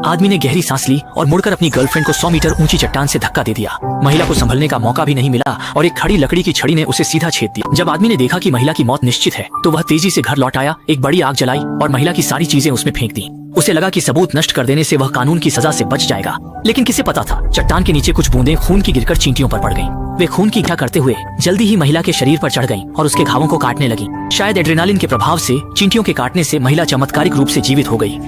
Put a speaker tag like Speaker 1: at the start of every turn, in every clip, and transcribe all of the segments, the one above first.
Speaker 1: आदमी ने गहरी सांस ली और मुड़कर अपनी गर्लफ्रेंड को 100 मीटर ऊंची चट्टान से धक्का दे दिया। महिला को संभलने का मौका भी नहीं मिला और एक खड़ी लकड़ी की छड़ी ने उसे सीधा छेद दिया। जब आदमी ने देखा कि महिला की मौत निश्चित है तो वह तेजी से घर लौट आया, एक बड़ी आग जलाई और महिला की सारी चीजें उसमें फेंक दी। उसे लगा कि सबूत नष्ट कर देने से वह कानून की सजा से बच जाएगा, लेकिन किसे पता था चट्टान के नीचे कुछ बूंदें खून की गिरकर चींटियों पर पड़ गईं। वे खून की इच्छा करते हुए जल्दी ही महिला के शरीर पर चढ़ गईं और उसके घावों को काटने लगी। शायद एड्रेनालिन के प्रभाव से चींटियों के काटने से महिला चमत्कारिक रूप से जीवित हो गई।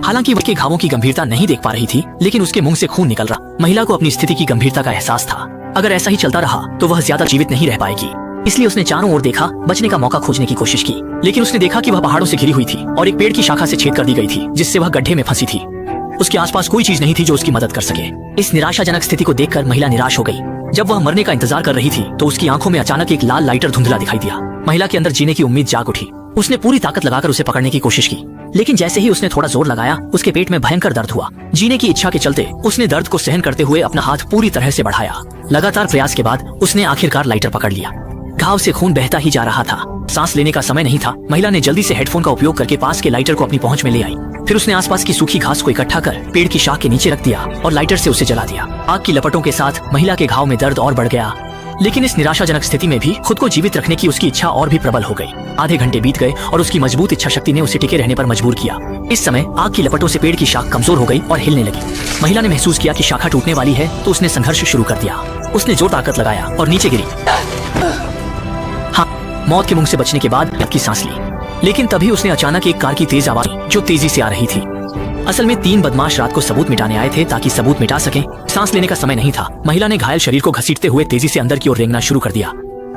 Speaker 1: हालांकि वह के घावों की गंभीरता नहीं देख पा रही थी, लेकिन उसके मुंह से खून निकल रहा। महिला को अपनी स्थिति की गंभीरता का एहसास था। अगर ऐसा ही चलता रहा तो वह ज्यादा जीवित नहीं रह पाएगी। इसलिए उसने चारों ओर देखा, बचने का मौका खोजने की कोशिश की, लेकिन उसने देखा कि वह पहाड़ों से घिरी हुई थी और एक पेड़ की शाखा से छेद कर दी गई थी, जिससे वह गड्ढे में फंसी थी। उसके आसपास कोई चीज नहीं थी जो उसकी मदद कर सके। इस निराशाजनक स्थिति को देखकर महिला निराश हो गई। जब वह मरने का इंतजार कर रही थी तो उसकी आंखों में अचानक एक लाल लाइटर धुंधला दिखाई दिया। महिला के अंदर जीने की उम्मीद जाग उठी। उसने पूरी ताकत लगाकर उसे पकड़ने की कोशिश की, लेकिन जैसे ही उसने थोड़ा जोर लगाया उसके पेट में भयंकर दर्द हुआ। जीने की इच्छा के चलते उसने दर्द को सहन करते हुए अपना हाथ पूरी तरह से बढ़ाया। लगातार प्रयास के बाद उसने आखिरकार लाइटर पकड़ लिया। घाव से खून बहता ही जा रहा था। सांस लेने का समय नहीं था। महिला ने जल्दी से हेडफोन का उपयोग करके पास के लाइटर को अपनी पहुंच में ले आई। फिर उसने आसपास की सूखी घास को इकट्ठा कर पेड़ की शाख के नीचे रख दिया और लाइटर से उसे जला दिया। आग की लपटों के साथ महिला के घाव में दर्द और बढ़ गया, लेकिन इस निराशाजनक स्थिति में भी खुद को जीवित रखने की उसकी इच्छा और भी प्रबल हो गई। आधे घंटे बीत गए और उसकी मजबूत इच्छा शक्ति ने उसे टिके रहने पर मजबूर किया। इस समय आग की लपटों से पेड़ की शाख कमजोर हो गई और हिलने लगी। महिला ने महसूस किया कि शाखा टूटने वाली है तो उसने संघर्ष शुरू कर दिया। उसने जोर ताकत लगाया और नीचे गिरी। हाँ, मौत के मुंह से बचने के बाद की सांस ली, लेकिन तभी उसने अचानक एक कार की तेज आवाज जो तेजी से आ रही थी। असल में 3 बदमाश रात को सबूत मिटाने आए थे ताकि सबूत मिटा सकें। सांस लेने का समय नहीं था। महिला ने घायल शरीर को घसीटते हुए तेजी से अंदर की ओर रेंगना शुरू कर दिया।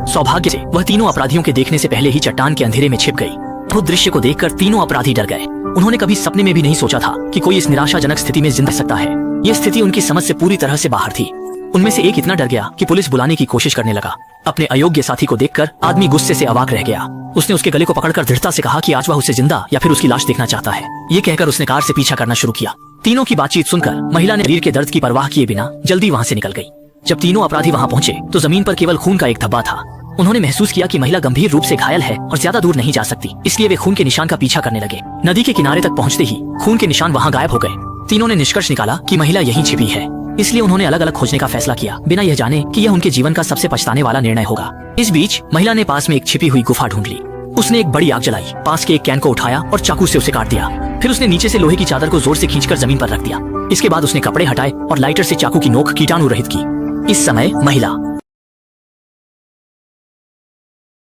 Speaker 1: सौभाग्य से वह तीनों अपराधियों के देखने से पहले ही चट्टान के अंधेरे में छिप गई। तो दृश्य को देखकर तीनों अपराधी डर गए। उन्होंने कभी सपने में भी नहीं सोचा था कि कोई इस निराशाजनक स्थिति में जिंदा रह सकता है। यह स्थिति उनकी समझ से पूरी तरह से बाहर थी। उनमें से एक इतना डर गया कि पुलिस बुलाने की कोशिश करने लगा। अपने अयोग्य साथी को देखकर आदमी गुस्से से अवाक रह गया। उसने उसके गले को पकड़कर दृढ़ता से कहा कि आज वह उसे जिंदा या फिर उसकी लाश देखना चाहता है। ये कहकर उसने कार से पीछा करना शुरू किया। तीनों की बातचीत सुनकर महिला ने शरीर के दर्द की परवाह किए बिना जल्दी वहां से निकल गई। जब तीनों अपराधी वहां पहुंचे तो जमीन पर केवल खून का एक धब्बा था। उन्होंने महसूस किया कि महिला गंभीर रूप से घायल है और ज्यादा दूर नहीं जा सकती, इसलिए वे खून के निशान का पीछा करने लगे। नदी के किनारे तक पहुंचते ही खून के निशान वहां गायब हो गए। तीनों ने निष्कर्ष निकाला कि महिला यहीं छिपी है, इसलिए उन्होंने अलग अलग खोजने का फैसला किया, बिना यह जाने कि यह उनके जीवन का सबसे पछताने वाला निर्णय होगा। इस बीच महिला ने पास में एक छिपी हुई गुफा ढूंढ ली। उसने एक बड़ी आग जलाई, पास के एक कैन को उठाया और चाकू से उसे काट दिया। फिर उसने नीचे से लोहे की चादर को जोर से खींचकर जमीन पर रख दिया। इसके बाद उसने कपड़े हटाए और लाइटर से चाकू की नोक कीटाणु रहित की। इस समय महिला